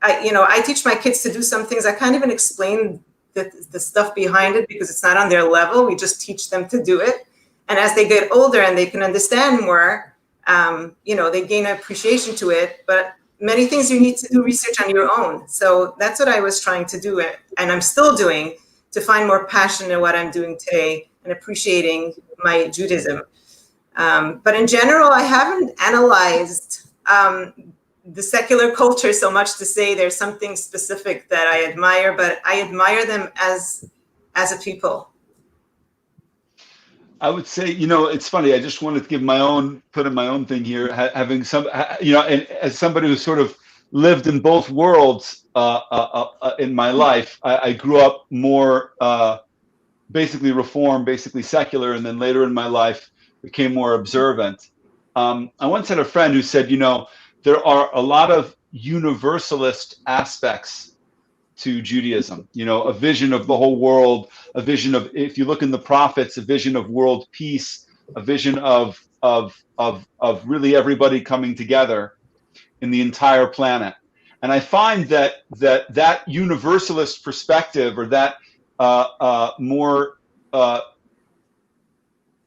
I teach my kids to do some things. I can't even explain the stuff behind it because it's not on their level. We just teach them to do it. And as they get older and they can understand more, they gain appreciation to it. But many things you need to do research on your own. So that's what I was trying to do, and I'm still doing, to find more passion in what I'm doing today and appreciating my Judaism. But in general, I haven't analyzed the secular culture so much to say there's something specific that I admire, but I admire them as a people. I would say, it's funny. I just wanted to put in my own thing here, having some, and as somebody who sort of lived in both worlds in my life, I grew up more basically Reform, basically secular, and then later in my life became more observant. I once had a friend who said, there are a lot of universalist aspects to Judaism, a vision of the whole world, a vision of, if you look in the prophets, a vision of world peace, a vision of really everybody coming together in the entire planet. And I find that universalist perspective, or that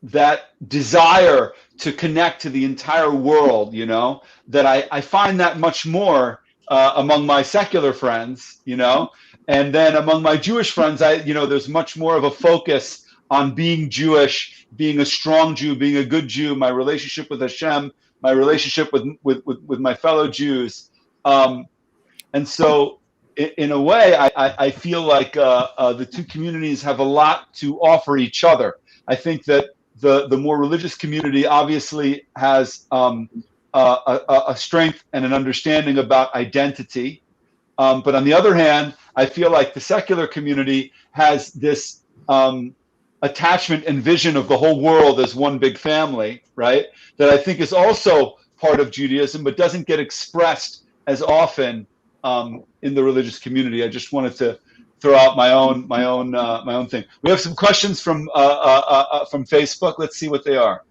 that desire to connect to the entire world, that I find that much more among my secular friends, and then among my Jewish friends, there's much more of a focus on being Jewish, being a strong Jew, being a good Jew, my relationship with Hashem, my relationship with my fellow Jews. And so in a way, I feel like the two communities have a lot to offer each other. I think that the more religious community obviously has a strength and an understanding about identity. But on the other hand, I feel like the secular community has this attachment and vision of the whole world as one big family, right? That I think is also part of Judaism, but doesn't get expressed as often in the religious community. I just wanted to throw out my own thing. We have some questions from Facebook. Let's see what they are.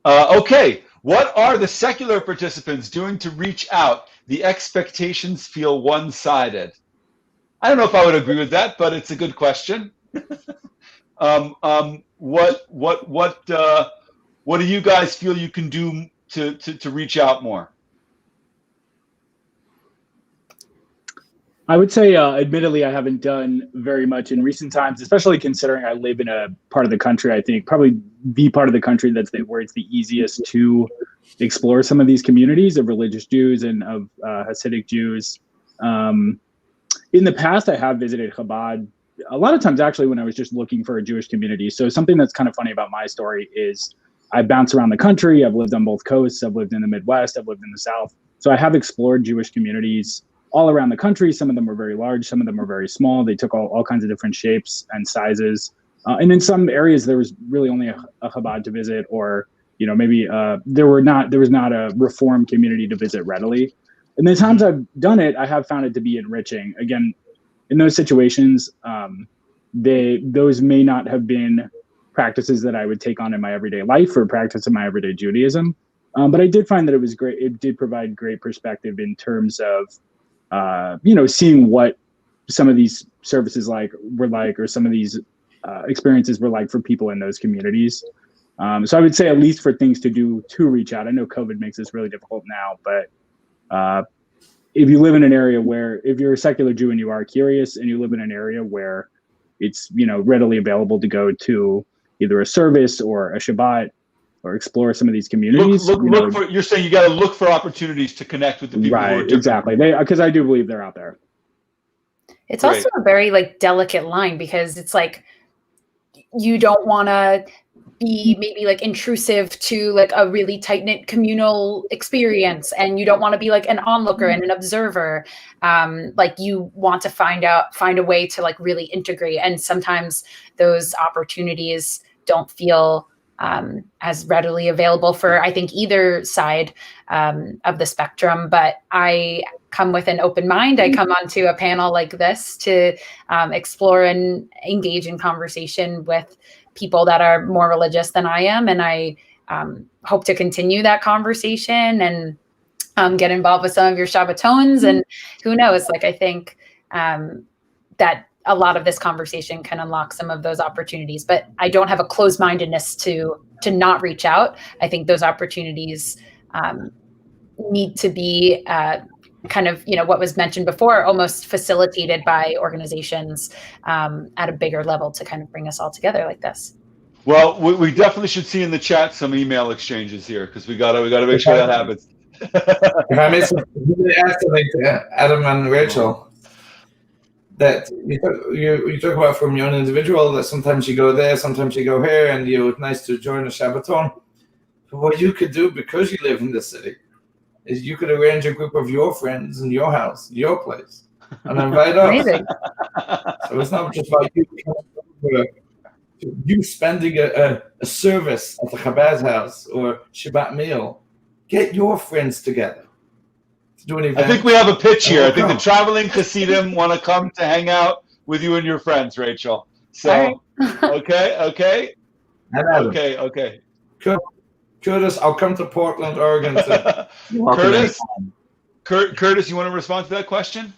Okay, What are the secular participants doing to reach out? The expectations feel one-sided. I don't know if I would agree with that, but it's a good question. What do you guys feel you can do to reach out more? I would say, admittedly, I haven't done very much in recent times, especially considering I live in a part of the country, I think probably the part of the country where it's the easiest to explore some of these communities of religious Jews and of Hasidic Jews. In the past, I have visited Chabad a lot of times, actually, when I was just looking for a Jewish community. So something that's kind of funny about my story is I bounce around the country. I've lived on both coasts. I've lived in the Midwest. I've lived in the South. So I have explored Jewish communities all around the country. Some of them were very large. Some of them were very small. They took all kinds of different shapes and sizes. And in some areas, there was really only a Chabad to visit, or maybe there was not a Reform community to visit readily. And the times I've done it, I have found it to be enriching. Again, in those situations, those may not have been practices that I would take on in my everyday life or practice in my everyday Judaism. But I did find that it was great. It did provide great perspective in terms of seeing what some of these services were like, or some of these experiences were like for people in those communities. So I would say, at least for things to do to reach out. I know COVID makes this really difficult now, but if you live in an area where, if you're a secular Jew and you are curious, and you live in an area where it's readily available to go to either a service or a Shabbat, or explore some of these communities. You're saying you got to look for opportunities to connect with the people who are different. Exactly. Because I do believe they're out there. It's also a very delicate line, because it's you don't want to be maybe intrusive to a really tight-knit communal experience, and you don't want to be an onlooker and an observer. You want to find a way to really integrate, and sometimes those opportunities don't feel as readily available for, I think, either side of the spectrum. But I come with an open mind. I come onto a panel like this to explore and engage in conversation with people that are more religious than I am. And I hope to continue that conversation and get involved with some of your Shabbatons. And who knows, I think that a lot of this conversation can unlock some of those opportunities, but I don't have a closed-mindedness to not reach out. I think those opportunities need to be kind of, what was mentioned before, almost facilitated by organizations at a bigger level to kind of bring us all together like this. Well, we definitely should see in the chat some email exchanges here, because we gotta make sure that happens. If I may add something to Adam and Rachel, that you talk about from your own individual, that sometimes you go there, sometimes you go here, and it's nice to join a Shabbaton. But what you could do, because you live in the city, is you could arrange a group of your friends in your house, your place, and invite us. Amazing. So it's not just about you spending a service at the Chabad house or Shabbat meal. Get your friends together. Do an event. I think we have a pitch here. I think the traveling Chassidim want to come to hang out with you and your friends, Rachel. So, okay. Curtis, I'll come to Portland, Oregon. Curtis, you want to respond to that question?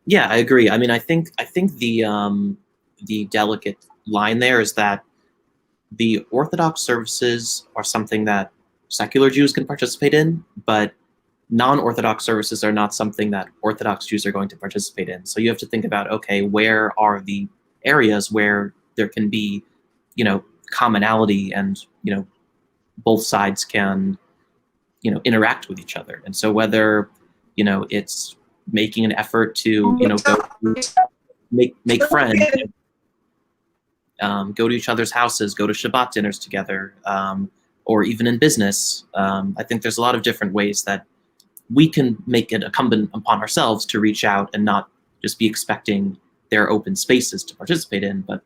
Yeah, I agree. I mean, I think the delicate line there is that the Orthodox services are something that secular Jews can participate in, but non-Orthodox services are not something that Orthodox Jews are going to participate in. So you have to think about, okay, where are the areas where there can be, commonality, and, both sides can, interact with each other. And so whether, it's making an effort to, go make friends, go to each other's houses, go to Shabbat dinners together, or even in business, I think there's a lot of different ways that we can make it incumbent upon ourselves to reach out and not just be expecting their open spaces to participate in. But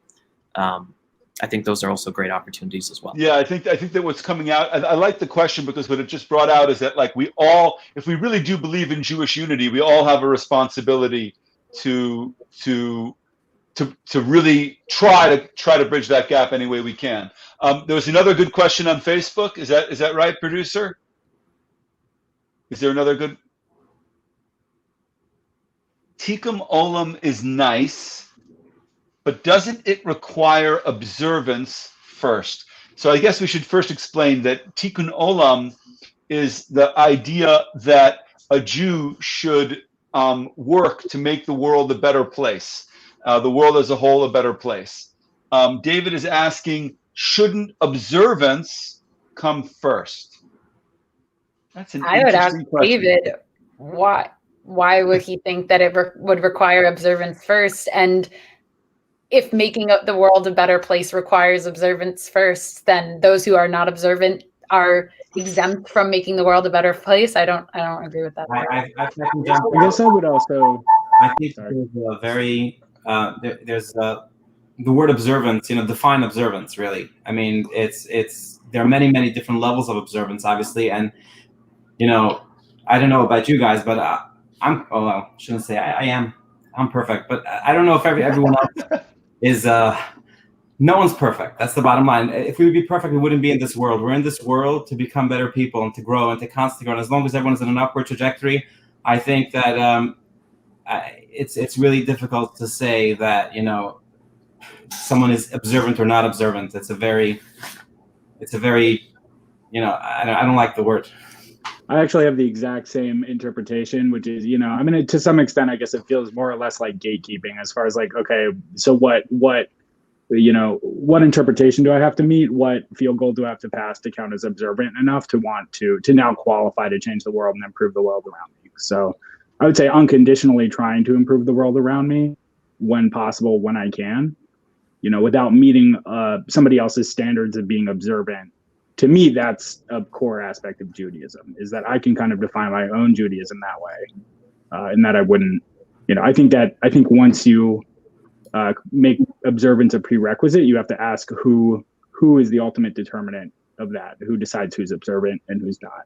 I think those are also great opportunities as well. Yeah, I think that what's coming out, I like the question, because what it just brought out is that we all, if we really do believe in Jewish unity, we all have a responsibility to really try to bridge that gap any way we can. There was another good question on Facebook. Is that right, producer? Is there another good? Tikkun Olam is nice, but doesn't it require observance first? So I guess we should first explain that Tikkun Olam is the idea that a Jew should work to make the world a better place, the world as a whole a better place. David is asking, shouldn't observance come first? That's an I would ask interesting question. David, why would he think that it would require observance first? And if making the world a better place requires observance first, then those who are not observant are exempt from making the world a better place. I don't agree with that. I guess I would also. I think there's a very there's the word observance. Define observance really. I mean, it's there are many different levels of observance, obviously, and I don't know about you guys, but I shouldn't say I'm perfect, but I don't know if everyone else is. No one's perfect. That's the bottom line. If we would be perfect, we wouldn't be in this world. We're in this world to become better people and to grow and to constantly grow. And as long as everyone's in an upward trajectory, I think that it's really difficult to say that someone is observant or not observant. It's a very I don't like the word. I actually have the exact same interpretation, which is, I mean, to some extent, I guess it feels more or less like gatekeeping as far as like, okay, so what interpretation do I have to meet? What field goal do I have to pass to count as observant enough to want to now qualify to change the world and improve the world around me? So I would say unconditionally trying to improve the world around me when possible, when I can, without meeting somebody else's standards of being observant. To me, that's a core aspect of Judaism, is that I can kind of define my own Judaism that way, and that I wouldn't, I think once you make observance a prerequisite, you have to ask who is the ultimate determinant of that, who decides who's observant and who's not.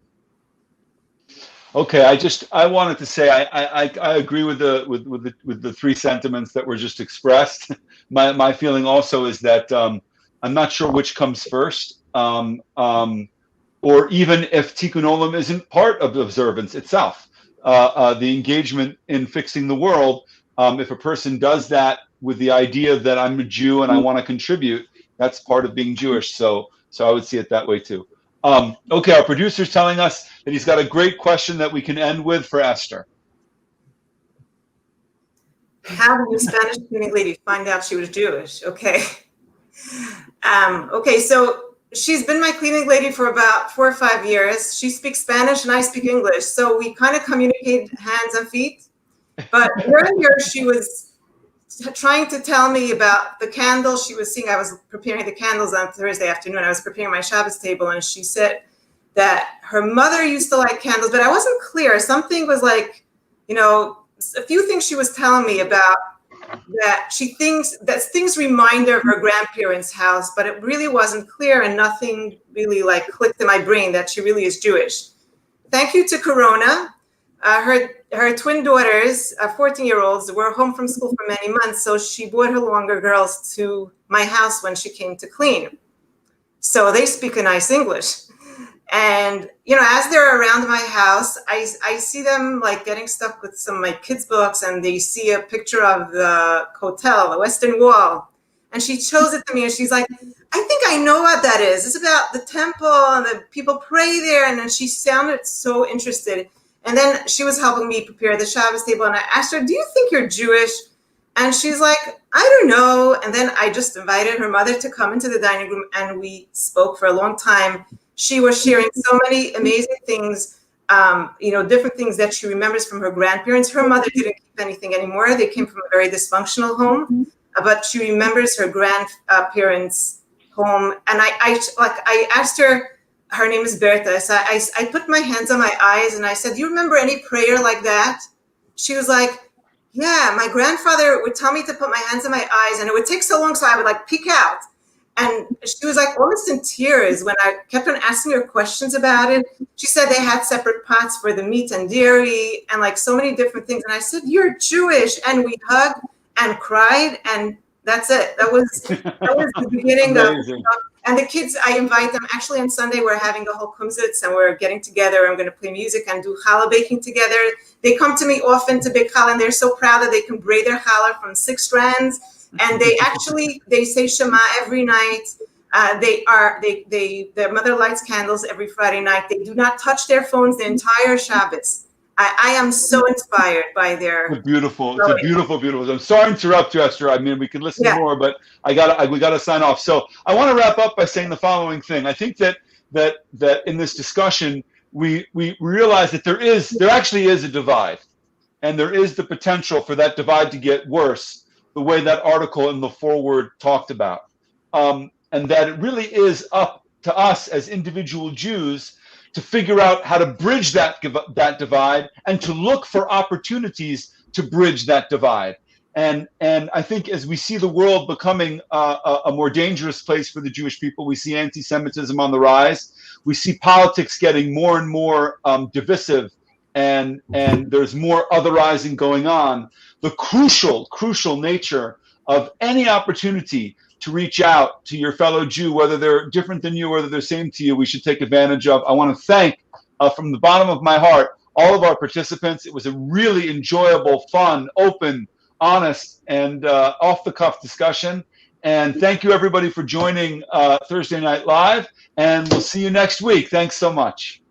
Okay, I wanted to say I agree with the three sentiments that were just expressed. My feeling also is that I'm not sure which comes first, or even if Tikkun Olam isn't part of the observance itself. The engagement in fixing the world, if a person does that with the idea that I'm a Jew and I want to contribute, that's part of being Jewish. So I would see it that way too. Okay, our producer's telling us that he's got a great question that we can end with for Esther. How did the Spanish cleaning lady find out she was Jewish? Okay. Okay, so she's been my cleaning lady for about 4 or 5 years. She speaks Spanish and I speak English. So we kind of communicate hands and feet. But earlier she was trying to tell me about the candles she was seeing. I was preparing the candles on Thursday afternoon. I was preparing my Shabbos table, and she said that her mother used to like candles, but I wasn't clear. Something was like, a few things she was telling me about that she thinks that things remind her of her grandparents' house, but it really wasn't clear, and nothing really like clicked in my brain that she really is Jewish. Thank you to Corona. Her twin daughters, 14-year-olds, were home from school for many months, so she brought her longer girls to my house when she came to clean. So they speak a nice English. And, as they're around my house, I see them like getting stuck with some of my kids' books, and they see a picture of the hotel, the Western Wall. And she shows it to me, and she's like, I think I know what that is. It's about the temple, and the people pray there. And then she sounded so interested. And then she was helping me prepare the Shabbos table. And I asked her, do you think you're Jewish? And she's like, I don't know. And then I just invited her mother to come into the dining room, and we spoke for a long time. She was sharing so many amazing things, different things that she remembers from her grandparents. Her mother didn't keep anything anymore. They came from a very dysfunctional home, but she remembers her grandparents' home. And I asked her, her name is Berta. So I put my hands on my eyes and I said, do you remember any prayer like that? She was like, yeah, my grandfather would tell me to put my hands on my eyes, and it would take so long, so I would like peek out. And she was like almost in tears when I kept on asking her questions about it. She said they had separate pots for the meat and dairy and like so many different things. And I said, you're Jewish. And we hugged and cried, and that's it. That was the beginning of And the kids, I invite them. Actually, on Sunday, we're having a whole kumsitz, and we're getting together. I'm going to play music and do challah baking together. They come to me often to bake challah, and they're so proud that they can braid their challah from 6 strands. And they say Shema every night. Their mother lights candles every Friday night. They do not touch their phones the entire Shabbos. I am so inspired by their. It's beautiful. It's a beautiful, beautiful. I'm sorry to interrupt you, Esther. I mean, we can listen more, but we gotta sign off. So I want to wrap up by saying the following thing. I think that in this discussion we realize that there actually is a divide, and there is the potential for that divide to get worse, the way that article in the foreword talked about, and that it really is up to us as individual Jews to figure out how to bridge that divide and to look for opportunities to bridge that divide. And I think as we see the world becoming a more dangerous place for the Jewish people, we see anti-Semitism on the rise. We see politics getting more and more divisive, and there's more otherizing going on. The crucial nature of any opportunity to reach out to your fellow Jew, whether they're different than you or whether they're same to you, we should take advantage of. I want to thank, from the bottom of my heart, all of our participants. It was a really enjoyable, fun, open, honest, and off-the-cuff discussion. And thank you, everybody, for joining Thursday Night Live. And we'll see you next week. Thanks so much.